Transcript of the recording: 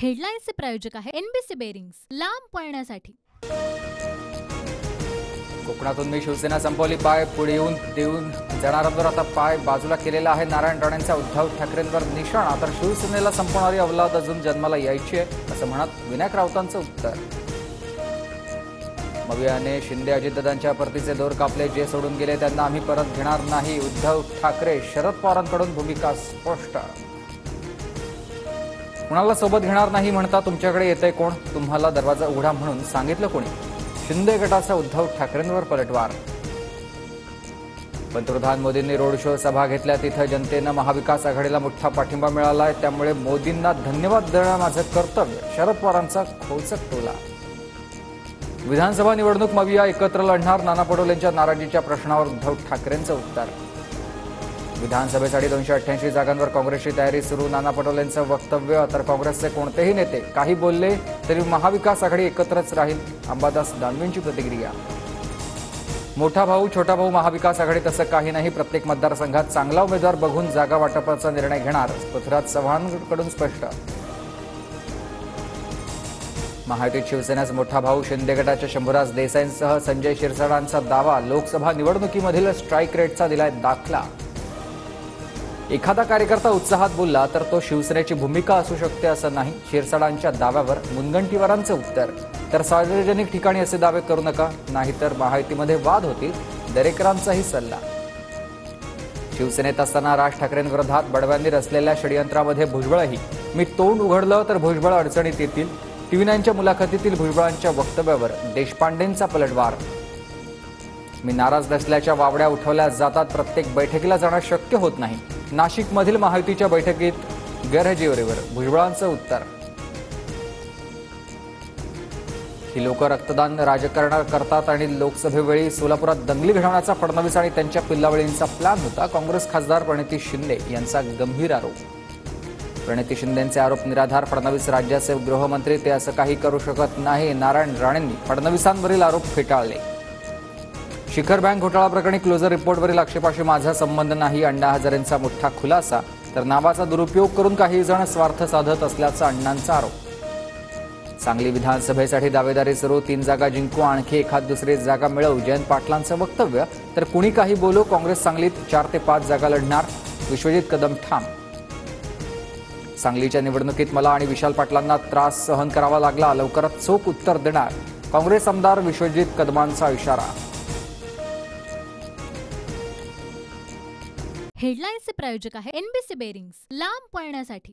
हेडलाईन्सचे प्रायोजक आहे NBC bearings, लांब पळण्यासाठी। कोकणातून मी शिवसेना संपवली, पाय पुढे येऊन देऊन जाणाऱ्यांवर आता पाय बाजूला केलेला आहे। नारायण राणेंचा उद्धव ठाकरेंवर निशाणा, तर शिवसेनेला संपवणारी अवलाद अजून जन्माला यायची आहे असं म्हणत विनायक राऊतांचं उत्तर। मवियाने शिंदे अजितदादांच्या परतीचे दोर कापले, जे सोडून गेले त्यांना आम्ही परत घेणार नाही। उद्धव ठाकरे, शरद पवारांकडून भूमिका स्पष्ट। कुणाला सोबत घेणार नाही म्हणता तुमच्याकडे येतंय कोण? तुम्हाला दरवाजा उघडा म्हणून सांगितलं कोणी? शिंदे गटाचा उद्धव ठाकरेंवर पलटवार। पंतप्रधान मोदींनी रोड शो सभा घेतल्या, तिथं जनतेनं महाविकास आघाडीला मोठा पाठिंबा मिळालाय, त्यामुळे मोदींना धन्यवाद देणं माझं कर्तव्य। शरद पवारांचा खोचक टोला। विधानसभा निवडणूक मविया एकत्र लढणार, नाना पटोलेंच्या नाराजीच्या प्रश्नावर उद्धव ठाकरेंचं उत्तर। विधानसभेसाठी 288 जागांवर काँग्रेसची तयारी सुरू, नाना पटोलेंचं वक्तव्य। तर काँग्रेसचे कोणतेही नेते काही बोलले तरी महाविकास आघाडी एकत्रच राहील, अंबादास दानवेंची प्रतिक्रिया। मोठा भाऊ छोटा भाऊ महाविकास आघाडी तसं काही नाही, प्रत्येक मतदारसंघात चांगला उमेदवार बघून जागा वाटपाचा निर्णय घेणार, पृथ्वीराज चव्हाणांकडून स्पष्ट। महायुतीत शिवसेनेचा मोठा भाऊ शिंदे गटाच्या शंभूराज देसाईंसह संजय शिरसाटांचा दावा, लोकसभा निवडणुकीमधील स्ट्राईक रेटचा दिलाय दाखला। एखादा कार्यकर्ता उत्साहात बोलला तर तो शिवसेनेची भूमिका असू शकते असं नाही, शिरसाटांच्या दाव्यावर मुनगंटीवारांचं उत्तर। तर सार्वजनिक ठिकाणी असे दावे करू नका, नाहीतर महायुतीमध्ये वाद होतील, दरेकरांचाही सल्ला। शिवसेनेत असताना राज ठाकरेंविरोधात बडव्यांनी रचलेल्या षडयंत्रामध्ये भुजबळही, मी तोंड उघडलं तर भुजबळ अडचणीत येतील, टीव्ही9च्या मुलाखतीतील भुजबळांच्या वक्तव्यावर देशपांडेंचा पलटवार। मी नाराज नसल्याच्या वावड्या उठवल्या जातात, प्रत्येक बैठकीला जाणं शक्य होत नाही, नाशिकमधील महायुतीच्या बैठकीत गैरहजेरीवर भुजबळांचं उत्तर। ही लोक रक्तदान राजकारण करतात आणि लोकसभेवेळी सोलापुरात दंगली घडवण्याचा फडणवीस आणि त्यांच्या पिल्लावळींचा प्लॅन होता, काँग्रेस खासदार प्रणिती शिंदे यांचा गंभीर आरोप। प्रणिती शिंदेंचे आरोप निराधार, फडणवीस राज्याचे गृहमंत्री, ते असं काही करू शकत नाही। नारायण राणेंनी फडणवीसांवरील आरोप फेटाळले। शिखर बँक घोटाळा प्रकरणी क्लोजर रिपोर्टवरील आक्षेपाशी माझा संबंध नाही, अण्णा हजारेंचा मोठा खुलासा। तर नावाचा दुरुपयोग करून काही जण स्वार्थ साधत असल्याचा अण्णांचा आरोप। सांगली विधानसभेसाठी दावेदारी सुरू, 3 जागा जिंकू, आणखी एखाद दुसरी जागा मिळवू, जयंत पाटलांचं वक्तव्य। तर कुणी काही बोलो, काँग्रेस सांगलीत 4 ते 5 जागा लढणार, विश्वजित कदम ठाम। सांगलीच्या निवडणुकीत मला आणि विशाल पाटलांना त्रास सहन करावा लागला, लवकरच चोख उत्तर देणार, काँग्रेस आमदार विश्वजित कदमांचा इशारा। हेडलाईन्सचे प्रायोजक आहे एनबीसी बेरिंग्स, लांब पळण्यासाठी।